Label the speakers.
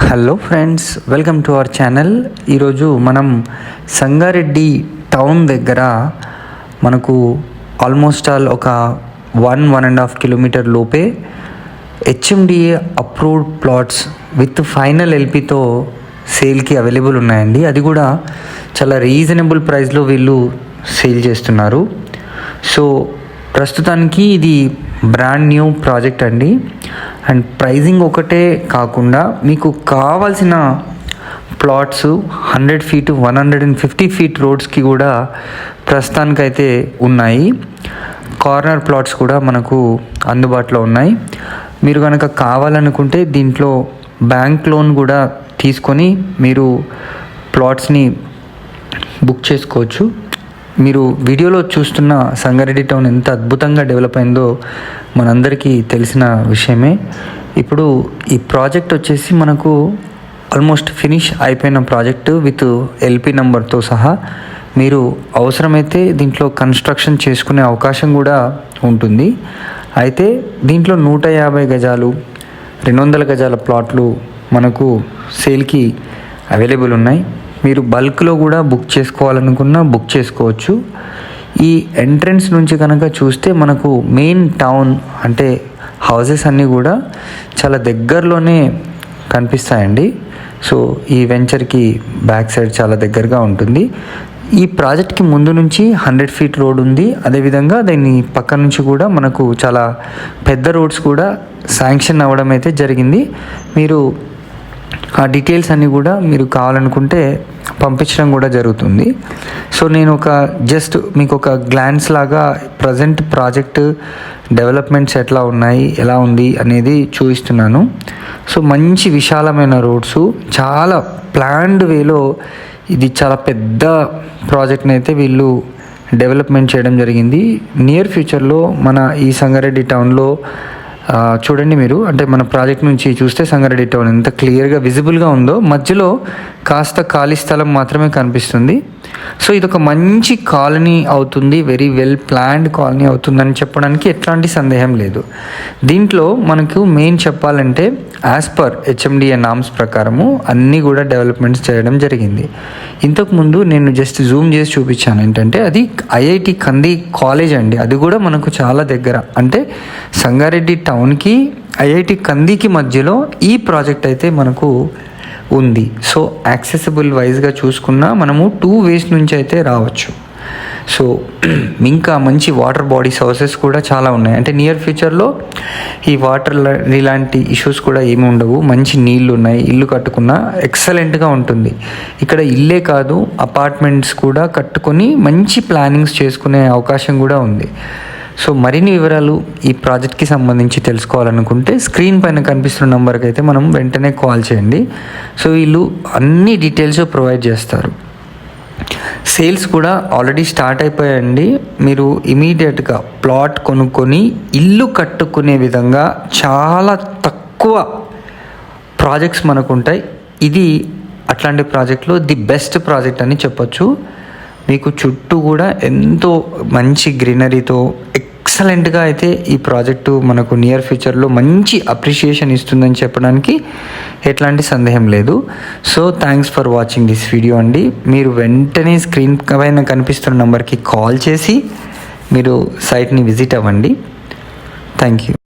Speaker 1: Hello friends, welcome to our channel. ఈరోజు మనం Sangareddy town దగ్గర మనకు ఆల్మోస్ట్ ఆల్ ఒక 1.5 కిలోమీటర్ లోపే HMDA approved plots with final ఎల్పితో సేల్కి అవైలబుల్ ఉన్నాయండి. అది కూడా చాలా రీజనబుల్ ప్రైస్లో వీళ్ళు సేల్ చేస్తున్నారు. సో ప్రస్తుతానికి ఇది బ్రాండ్ న్యూ ప్రాజెక్ట్ అండి. అండ్ ప్రైజింగ్ ఒకటే కాకుండా మీకు కావాల్సిన ప్లాట్స్ 100 ఫీట్ 150 ఫీట్ రోడ్స్కి కూడా ప్రస్తుతానికైతే ఉన్నాయి. కార్నర్ ప్లాట్స్ కూడా మనకు అందుబాటులో ఉన్నాయి. మీరు కనుక కావాలనుకుంటే దీంట్లో బ్యాంక్ లోన్ కూడా తీసుకొని మీరు ప్లాట్స్ని బుక్ చేసుకోవచ్చు. మీరు వీడియోలో చూస్తున్న సంగారెడ్డి టౌన్ ఎంత అద్భుతంగా డెవలప్ అయిందో మనందరికీ తెలిసిన విషయమే. ఇప్పుడు ఈ ప్రాజెక్ట్ వచ్చేసి మనకు ఆల్మోస్ట్ ఫినిష్ అయిపోయిన ప్రాజెక్టు విత్ ఎల్పి నెంబర్తో సహా. మీరు అవసరమైతే దీంట్లో కన్స్ట్రక్షన్ చేసుకునే అవకాశం కూడా ఉంటుంది. అయితే దీంట్లో 150 గజాలు 200 గజాల ప్లాట్లు మనకు సేల్కి అవైలబుల్ ఉన్నాయి. మీరు బల్క్లో కూడా బుక్ చేసుకోవాలనుకున్నా బుక్ చేసుకోవచ్చు. ఈ ఎంట్రన్స్ నుంచి కనుక చూస్తే మనకు మెయిన్ టౌన్ అంటే హౌసెస్ అన్నీ కూడా చాలా దగ్గరలోనే కనిపిస్తాయండి. సో ఈ వెంచర్కి బ్యాక్ సైడ్ చాలా దగ్గరగా ఉంటుంది. ఈ ప్రాజెక్ట్కి ముందు నుంచి 100 ఫీట్ రోడ్ ఉంది. అదేవిధంగా దీని పక్క నుంచి కూడా మనకు చాలా పెద్ద రోడ్స్ కూడా శాంక్షన్ అవ్వడం అయితే జరిగింది. మీరు ఆ డీటెయిల్స్ అన్నీ కూడా మీరు కావాలనుకుంటే పంపించడం కూడా జరుగుతుంది. సో నేను జస్ట్ మీకు ఒక గ్లాన్స్ లాగా ప్రజెంట్ ప్రాజెక్ట్ డెవలప్మెంట్స్ ఎట్లా ఉన్నాయి, ఎలా ఉంది అనేది చూపిస్తున్నాను. సో మంచి విశాలమైన రోడ్స్, చాలా ప్లాన్డ్ వేలో ఇది చాలా పెద్ద ప్రాజెక్ట్ని అయితే వీళ్ళు డెవలప్మెంట్ చేయడం జరిగింది. నియర్ ఫ్యూచర్లో మన ఈ సంగారెడ్డి టౌన్లో చూడండి మీరు, అంటే మన ప్రాజెక్ట్ నుంచి చూస్తే సంగారెడ్డి టౌన్ ఎంత క్లియర్గా విజిబుల్గా ఉందో, మధ్యలో కాస్త ఖాళీ స్థలం మాత్రమే కనిపిస్తుంది. సో ఇది ఒక మంచి కాలనీ అవుతుంది, వెరీ వెల్ ప్లాన్డ్ కాలనీ అవుతుందని చెప్పడానికి ఎట్లాంటి సందేహం లేదు. దీంట్లో మనకు మెయిన్ చెప్పాలంటే యాజ్ పర్ హెచ్ఎండిఏ నామ్స్ ప్రకారము అన్నీ కూడా డెవలప్మెంట్స్ చేయడం జరిగింది. ఇంతకుముందు నేను జస్ట్ జూమ్ చేసి చూపించాను ఏంటంటే అది ఐఐటి కంది కాలేజ్ అండి. అది కూడా మనకు చాలా దగ్గర, అంటే సంగారెడ్డి టౌన్కి ఐఐటి కందికి మధ్యలో ఈ ప్రాజెక్ట్ అయితే మనకు ఉంది. సో యాక్సెసిబుల్ వైజ్గా చూసుకున్నా మనము 2 ways నుంచి అయితే రావచ్చు. సో ఇంకా మంచి వాటర్ బాడీస్ హౌసెస్ కూడా చాలా ఉన్నాయి. అంటే నియర్ ఫ్యూచర్లో ఈ వాటర్ ఇలాంటి ఇష్యూస్ కూడా ఏమి ఉండవు. మంచి నీళ్ళు ఉన్నాయి, ఇల్లు కట్టుకున్నా ఎక్సలెంట్గా ఉంటుంది. ఇక్కడ ఇల్లే కాదు, అపార్ట్మెంట్స్ కూడా కట్టుకొని మంచి ప్లానింగ్స్ చేసుకునే అవకాశం కూడా ఉంది. సో మరిన్ని వివరాలు ఈ ప్రాజెక్ట్కి సంబంధించి తెలుసుకోవాలనుకుంటే స్క్రీన్ పైన కనిపిస్తున్న నెంబర్కి అయితే మనం వెంటనే కాల్ చేయండి. సో వీళ్ళు అన్ని డీటెయిల్స్ ప్రొవైడ్ చేస్తారు. సేల్స్ కూడా ఆల్రెడీ స్టార్ట్ అయిపోయాయండి. మీరు ఇమీడియట్గా ప్లాట్ కొనుక్కొని ఇల్లు కట్టుకునే విధంగా చాలా తక్కువ ప్రాజెక్ట్స్ మనకు ఉంటాయి. ఇది అట్లాంటి ప్రాజెక్ట్లో ది బెస్ట్ ప్రాజెక్ట్ అని చెప్పొచ్చు. మీకు చుట్టూ కూడా ఎంతో మంచి గ్రీనరీతో ఎక్సలెంట్గా అయితే ఈ ప్రాజెక్టు మనకు నియర్ ఫ్యూచర్లో మంచి అప్రిషియేషన్ ఇస్తుందని చెప్పడానికి ఎట్లాంటి సందేహం లేదు. So thanks for watching this video అండి. మీరు వెంటనే స్క్రీన్ పైన కనిపిస్తున్న నెంబర్కి కాల్ చేసి మీరు సైట్ని విజిట్ అవ్వండి. Thank you.